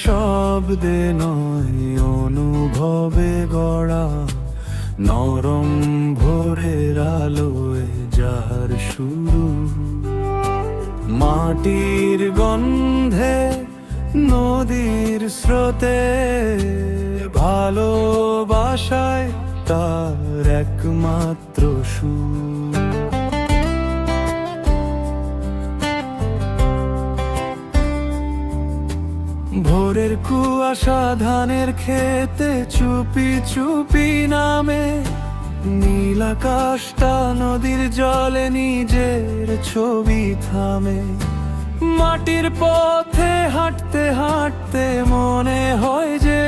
শব্দে নয় অনুভবে গড়া, নরম ভোরের আলোয় যার শুরু। মাটির গন্ধে নদীর স্রোতে, ভালোবাসায় তার একমাত্র সুর। ভোরের কুয়াশা ধানের খেতে চুপি চুপি নামে, নীল আকাশটা নদীর জলে নিজের ছবি থামে। মাটির পথে হাঁটতে হাঁটতে মনে হয় যে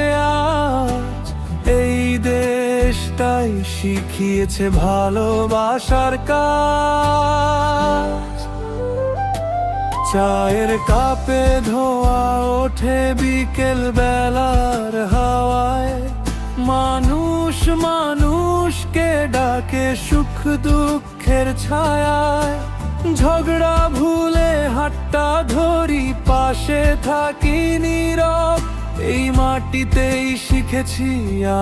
আজ এই দেশটাই শিখিয়েছে ভালোবাসার কাজ। চায়ের কাপে ধোয়া ওঠে বিকেল বেলার হাওয়ায়, মানুষ মানুষকে ডাকে সুখ দুঃখের ছায়ায়। ঝগড়া ভুলে হাতটা ধরি, পাশে থাকি নীরব। এই মাটিতেই শিখেছি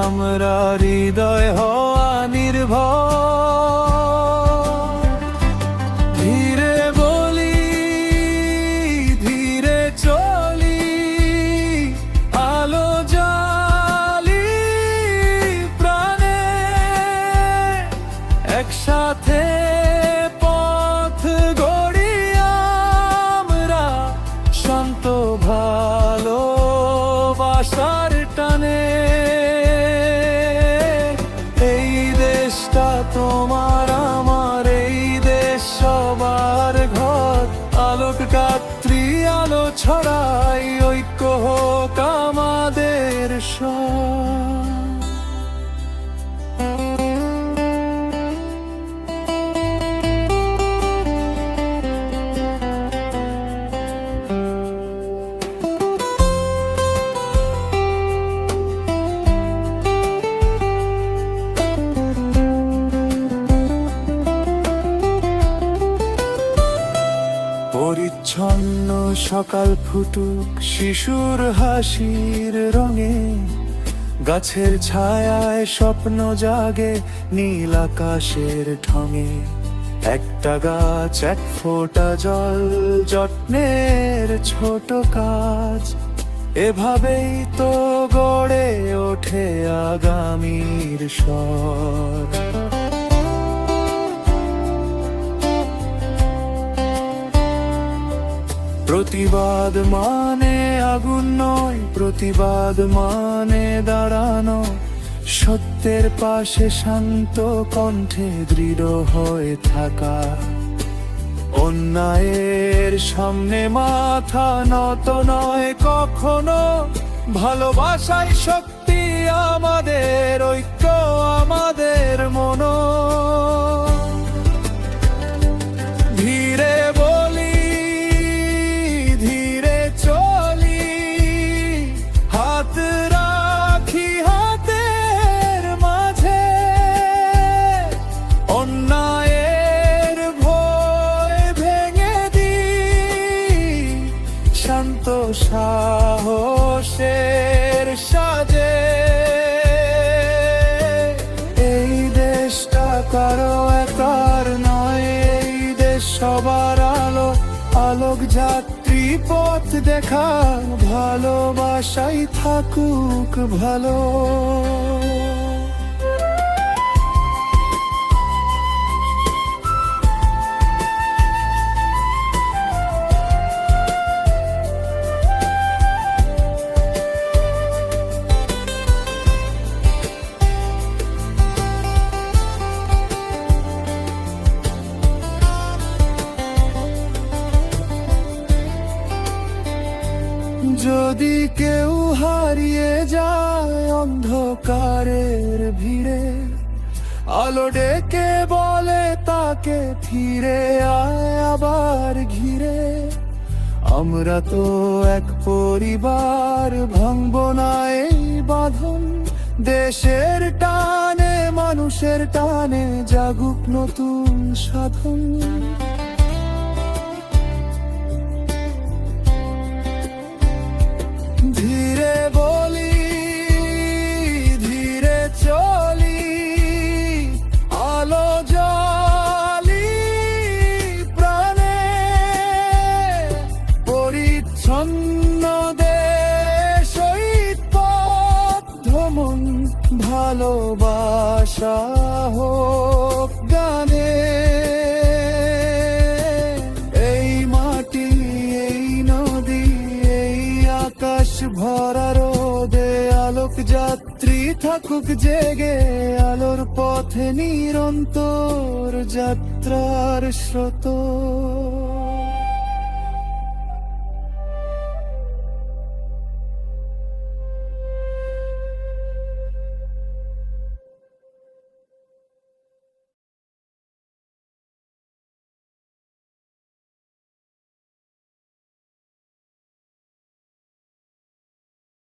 আমরা হৃদয় হওয়া নির্ভর। ধীরে বলি ধীরে চলি, আলো জ্বালি প্রাণে, একসাথে পথ গড়ি আমরা শান্ত ভালোবাসার টানে। এই দেশটা তোমার আমার, এই দেশ সবার ঘর। আলোক গাত্রী আলো ছড়াই, ঐক্য হোক আমাদের সব। পরিচ্ছন্ন সকাল ফুটুক শিশুর হাসির রঙে, গাছের ছায়ায় স্বপ্ন জাগে নীল আকাশের ঢঙে। একটা গাছ এক ফোঁটা জল, যত্নের ছোট কাজ। এভাবেই তো গড়ে ওঠে আগামীর স্বর। প্রতিবাদ মানে আগুন নয়, প্রতিবাদ মানে দাঁড়ানো। সত্যের পাশে শান্ত কণ্ঠে দৃঢ় হয়ে থাকা। অন্যায়ের সামনে মাথা নত নয় কখনো। ভালোবাসাই শক্তি আমাদের, ঐক্য আমাদের মন। ধীরে বলি ধীরে চলি, হাত রাখি হাতের মাঝে। অন্যায়ের ভয় ভেঙে দিই শান্ত সাহসের সাজে। এই দেশটা কারো একার নয়, এই দেশ সবার আলো। আলোক যাত্রী পথ দেখা, ভালোবাসাই থাকুক ভালো। যদি কেউ হারিয়ে যায় অন্ধকারের ভিড়ে, আলো ডেকে বলে তাকে ফিরে আয় আবার ঘিরে। আমরা তো এক পরিবার, ভাঙবো না এই বাঁধন। দেশের টানে মানুষের টানে জাগুক নতুন সাধন। ধীরে ছন্ন দেশ শহীদ পথ ভ্রমণ ভালোবাসা হোক গানে। এই মাটি, এই নদী, এই আকাশ ভরা রোদে আলোক যাত্রী থাকুক জেগে, আলোর পথে নিরন্তর যাত্রার স্রোত।